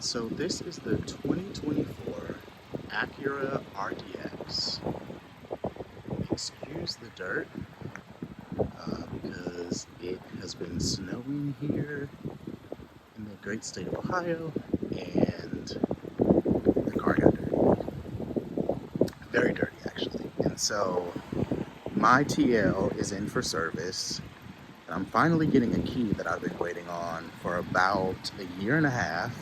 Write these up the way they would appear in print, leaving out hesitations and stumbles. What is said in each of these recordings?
So this is the 2024 Acura RDX. Excuse the dirt because it has been snowing here in the great state of Ohio, and the car got dirty. Very dirty, actually. And so my TL is in for service. And I'm finally getting a key that I've been waiting on for about a year and a half.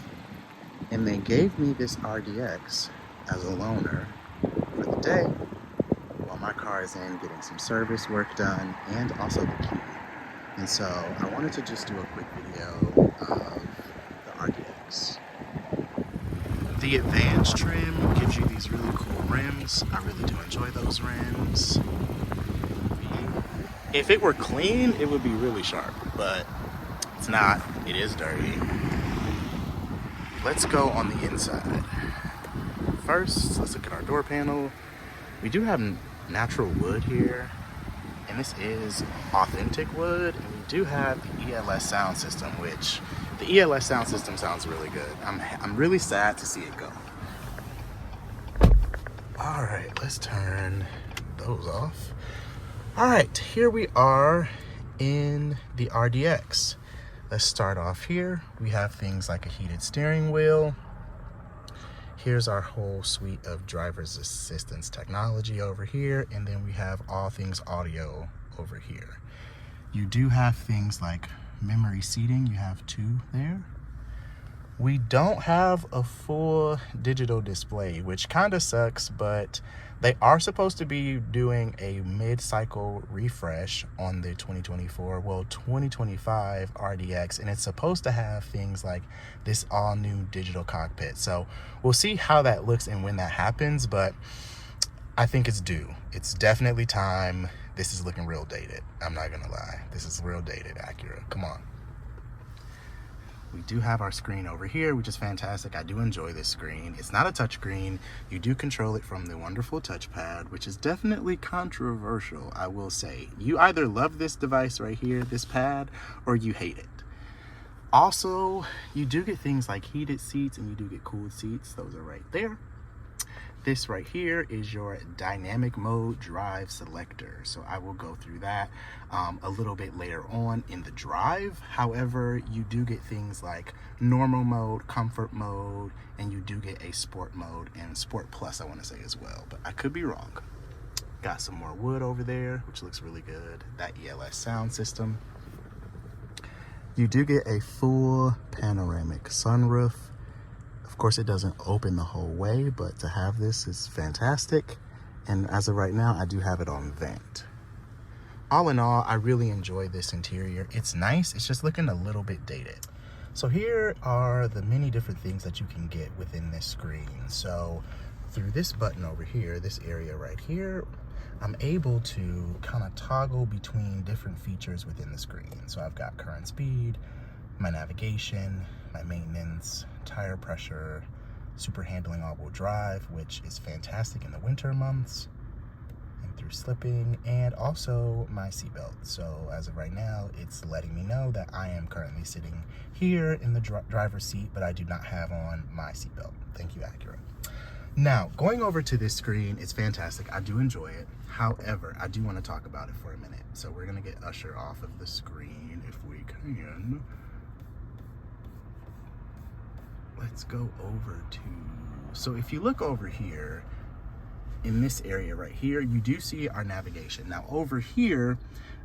And they gave me this RDX as a loaner for the day while my car is in getting some service work done and also the key. And so I wanted to just do a quick video of the RDX. The Advanced trim gives you these really cool rims. I really do enjoy those rims. If it were clean, it would be really sharp, but it's not. It is dirty. Let's go on the inside. First, let's look at our door panel. We do have natural wood here, and this is authentic wood. And we do have the ELS sound system, which the ELS sound system sounds really good. I'm really sad to see it go. All right, let's turn those off. All right, here we are in the RDX. Let's start off here. We have things like a heated steering wheel. Here's our whole suite of driver's assistance technology over here. And then we have all things audio over here. You do have things like memory seating. You have two there. We don't have a full digital display, which kind of sucks, but they are supposed to be doing a mid-cycle refresh on the 2025 RDX, and it's supposed to have things like this all-new digital cockpit. So we'll see how that looks and when that happens, but I think it's due. It's definitely time. This is looking real dated. I'm not gonna lie. This is real dated, Acura. Come on. We do have our screen over here, which is fantastic. I do enjoy this screen. It's not a touch screen. You do control it from the wonderful touchpad, which is definitely controversial, I will say. You either love this device right here, this pad, or you hate it. Also, you do get things like heated seats and you do get cooled seats. Those are right there. This right here is your dynamic mode drive selector. So I will go through that a little bit later on in the drive. However, you do get things like normal mode, comfort mode, and you do get a sport mode and sport plus, I want to say as well, but I could be wrong. Got some more wood over there, which looks really good. That ELS sound system. You do get a full panoramic sunroof. Of course, it doesn't open the whole way, but to have this is fantastic. And as of right now, I do have it on vent. All in all, I really enjoy this interior. It's nice. It's just looking a little bit dated. So here are the many different things that you can get within this screen. So through this button over here, this area right here, I'm able to kind of toggle between different features within the screen. So I've got current speed, my navigation, my maintenance, tire pressure, super handling all-wheel drive, which is fantastic in the winter months and through slipping, and also my seatbelt. So as of right now, it's letting me know that I am currently sitting here in the driver's seat, but I do not have on my seatbelt. Thank you, Acura. Now, going over to this screen, it's fantastic. I do enjoy it. However, I do want to talk about it for a minute. So we're going to get Usher off of the screen if we can. Let's go over to, so if you look over here in this area right here, you do see our navigation. Now over here,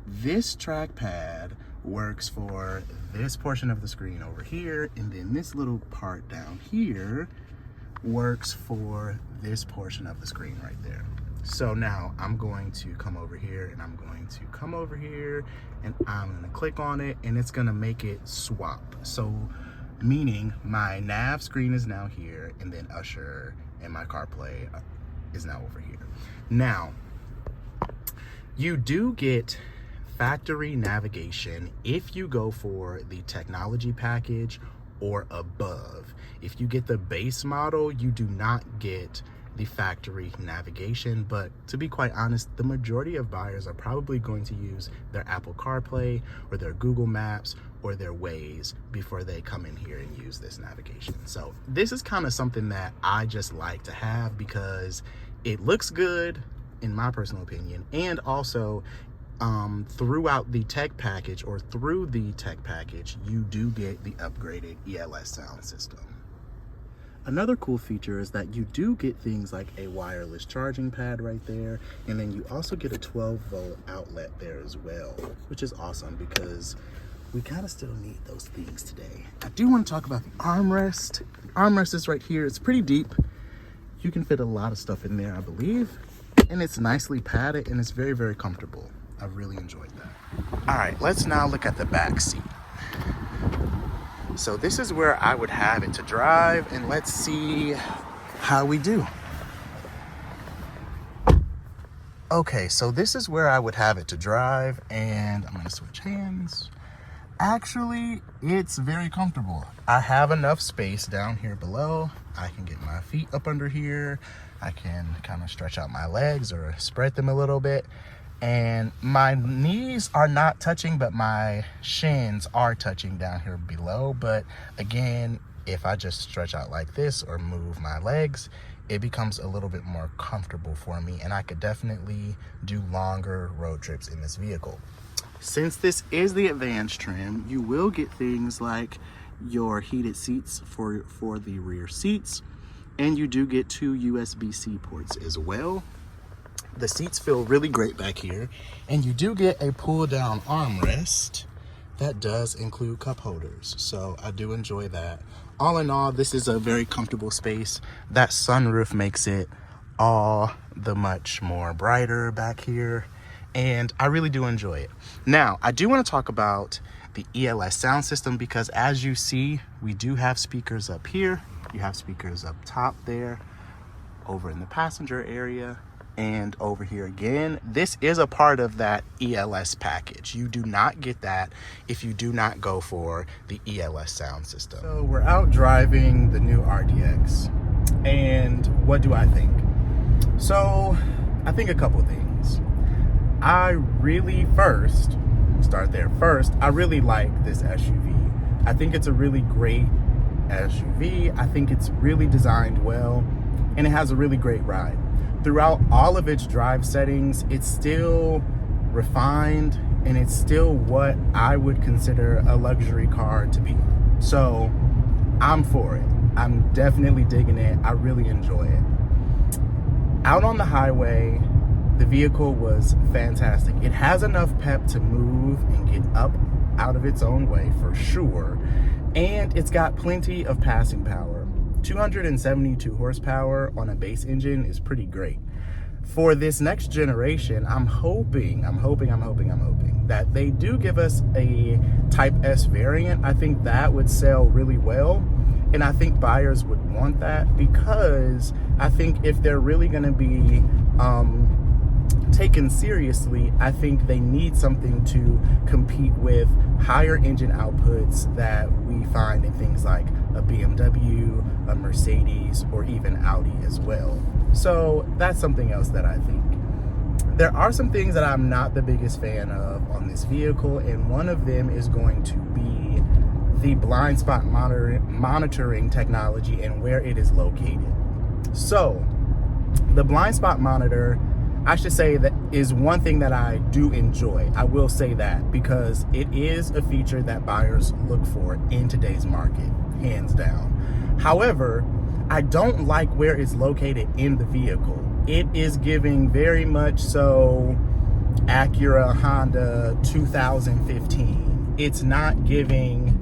this trackpad works for this portion of the screen over here, and then this little part down here works for this portion of the screen right there. So now I'm going to come over here and I'm going to come over here and I'm going to click on it, and it's going to make it swap. So meaning my nav screen is now here, and then Usher and my CarPlay is now over here. Now, you do get factory navigation if you go for the technology package or above. If you get the base model, you do not get the factory navigation, but to be quite honest, the majority of buyers are probably going to use their Apple CarPlay or their Google Maps or their Waze before they come in here and use this navigation. So this is kind of something that I just like to have because it looks good, in my personal opinion, and also throughout the tech package, or through the tech package, you do get the upgraded ELS sound system. Another cool feature is that you do get things like a wireless charging pad right there, and then you also get a 12-volt outlet there as well, which is awesome because we kind of still need those things today. I do want to talk about the armrest. The armrest is right here. It's pretty deep. You can fit a lot of stuff in there, I believe, and it's nicely padded and it's very, very comfortable. I really enjoyed that. All right, let's now look at the back seat. So this is where I would have it to drive, and let's see how we do. Okay, so this is where I would have it to drive, and I'm gonna switch hands. Actually, it's very comfortable. I have enough space down here below. I can get my feet up under here. I can kind of stretch out my legs or spread them a little bit. And my knees are not touching, but my shins are touching down here below. But again, if I just stretch out like this or move my legs, it becomes a little bit more comfortable for me, and I could definitely do longer road trips in this vehicle. Since this is the advanced trim, you will get things like your heated seats for the rear seats, and you do get 2 USB-C ports as well. The seats feel really great back here, and you do get a pull down armrest that does include cup holders, so I do enjoy that. All in all, this is a very comfortable space. That sunroof makes it all the much more brighter back here, and I really do enjoy it. Now, I do want to talk about the ELS sound system because, as you see, we do have speakers up here. You have speakers up top there, over in the passenger area, and over here again. This is a part of that ELS package. You do not get that if you do not go for the ELS sound system. So we're out driving the new RDX, and what do I think? So I think a couple things. I really I really like this SUV. I think it's a really great SUV. I think it's really designed well, and it has a really great ride. Throughout all of its drive settings, it's still refined, and it's still what I would consider a luxury car to be. So I'm for it. I'm definitely digging it. I really enjoy it. Out on the highway, the vehicle was fantastic. It has enough pep to move and get up out of its own way for sure. And it's got plenty of passing power. 272 horsepower on a base engine is pretty great. For this next generation, I'm hoping that they do give us a Type S variant. I think that would sell really well, and I think buyers would want that, because I think if they're really going to be taken seriously, I think they need something to compete with higher engine outputs that we find in things like a BMW, a Mercedes, or even Audi as well. So that's something else that I think. There are some things that I'm not the biggest fan of on this vehicle, and one of them is going to be the blind spot monitoring technology and where it is located. So the blind spot monitor, I should say, that is one thing that I do enjoy. I will say that, because it is a feature that buyers look for in today's market, hands down. However, I don't like where it's located in the vehicle. It is giving very much so Acura Honda 2015. It's not giving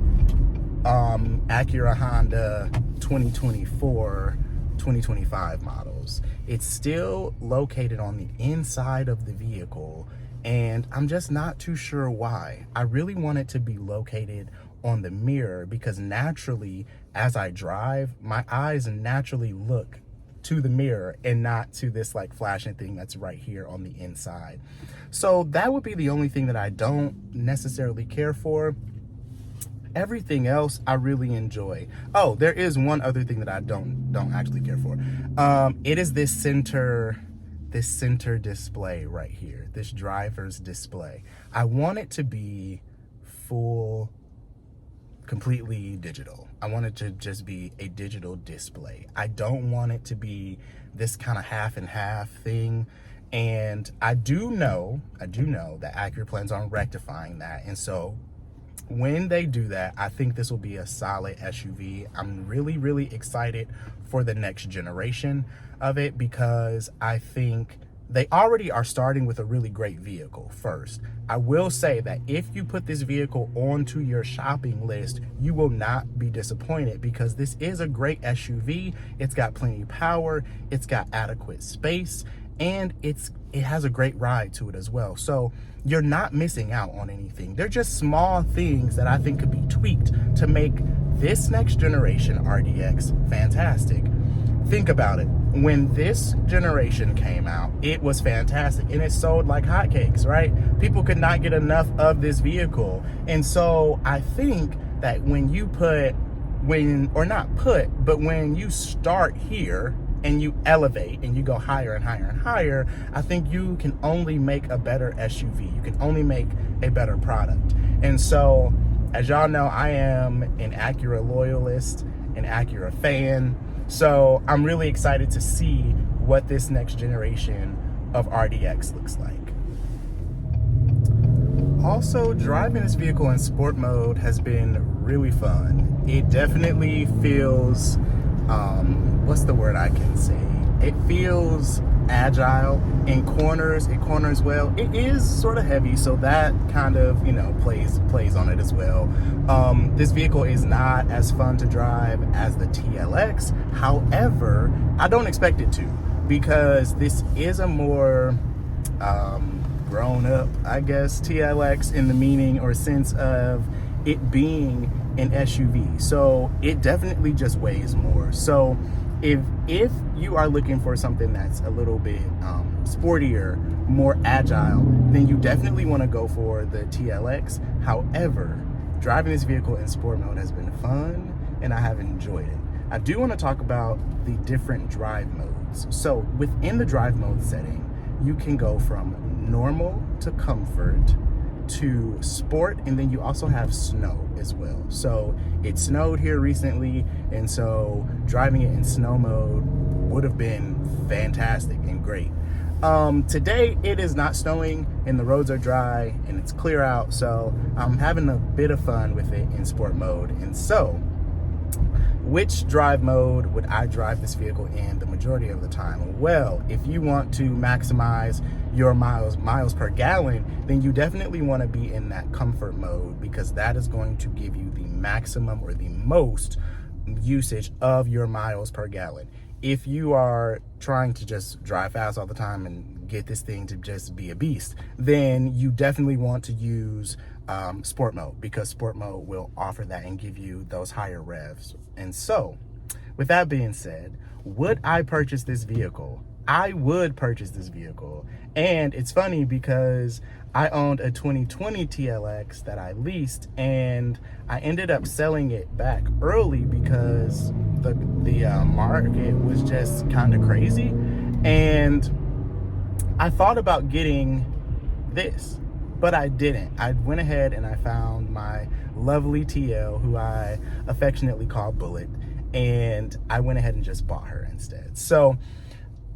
Acura Honda 2024, 2025 models. It's still located on the inside of the vehicle, and I'm just not too sure why. I really want it to be located on the mirror, because naturally, as I drive, my eyes naturally look to the mirror and not to this like flashing thing that's right here on the inside. So that would be the only thing that I don't necessarily care for. Everything else I really enjoy. Oh, there is one other thing that I don't actually care for. It is this center display right here, this driver's display. I want it to be full completely digital. I want it to just be a digital display. I don't want it to be this kind of half and half thing. And I do know that Acura plans on rectifying that. And so when they do that, I think this will be a solid SUV. I'm really, really excited for the next generation of it, because I think they already are starting with a really great vehicle first. I will say that if you put this vehicle onto your shopping list, you will not be disappointed, because this is a great SUV. It's got plenty of power, it's got adequate space, and it has a great ride to it as well. So you're not missing out on anything. They're just small things that I think could be tweaked to make this next generation RDX fantastic. Think about it. When this generation came out, it was fantastic and it sold like hotcakes, right? People could not get enough of this vehicle. And so I think that when you when you start here and you elevate and you go higher and higher and higher, I think you can only make a better SUV. You can only make a better product. And so, as y'all know, I am an Acura loyalist, an Acura fan. So I'm really excited to see what this next generation of RDX looks like. Also, driving this vehicle in sport mode has been really fun. It definitely feels, what's the word I can say? It feels agile in corners. It corners well. It is sort of heavy, so that kind of, plays on it as well. This vehicle is not as fun to drive as the TLX. However, I don't expect it to, because this is a more grown up, I guess, TLX in the meaning or sense of it being an SUV. So it definitely just weighs more. So if you are looking for something that's a little bit sportier, more agile, then you definitely want to go for the TLX. However, driving this vehicle in sport mode has been fun and I have enjoyed it. I do want to talk about the different drive modes. So within the drive mode setting, you can go from normal to comfort to sport, and then you also have snow as well. So it snowed here recently, and so driving it in snow mode would have been fantastic and great. Today it is not snowing and the roads are dry and it's clear out, so I'm having a bit of fun with it in sport mode. And so, which drive mode would I drive this vehicle in the majority of the time? Well, if you want to maximize your miles per gallon, then you definitely want to be in that comfort mode, because that is going to give you the maximum or the most usage of your miles per gallon. If you are trying to just drive fast all the time and get this thing to just be a beast, then you definitely want to use sport mode, because sport mode will offer that and give you those higher revs. And so, with that being said, would I purchase this vehicle? I would purchase this vehicle. And it's funny because I owned a 2020 TLX that I leased, and I ended up selling it back early because the market was just kind of crazy. And I thought about getting this, but I didn't. I went ahead and I found my lovely TL, who I affectionately call Bullet, and I went ahead and just bought her instead. So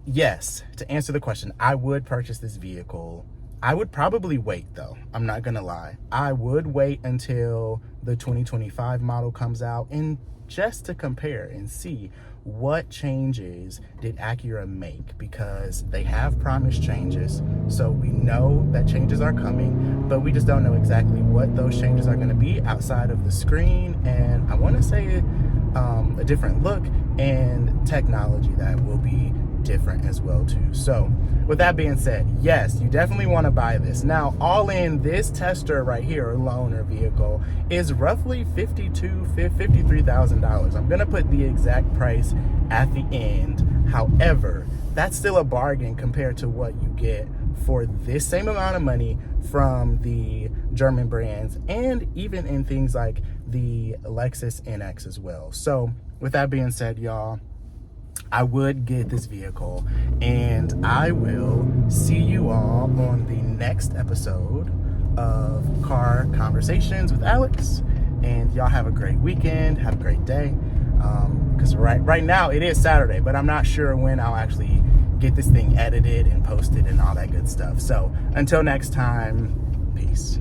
yes, to answer the question, I would purchase this vehicle. I would probably wait though. I'm not gonna lie. I would wait until the 2025 model comes out, and just to compare and see what changes did Acura make, because they have promised changes. So we know that changes are coming, but we just don't know exactly what those changes are gonna be outside of the screen. And I wanna say a different look and technology that will be different as well too. So with that being said, yes, you definitely want to buy this. Now, all in, this tester right here, or loaner vehicle, is roughly $53,000. I'm gonna put the exact price at the end. However, that's still a bargain compared to what you get for this same amount of money from the German brands, and even in things like the Lexus NX as well. So with that being said, y'all, I would get this vehicle, and I will see you all on the next episode of Car Conversations with Alex. and y'all have a great weekend. Have a great day. Because right now it is Saturday, but I'm not sure when I'll actually get this thing edited and posted and all that good stuff. So until next time, peace.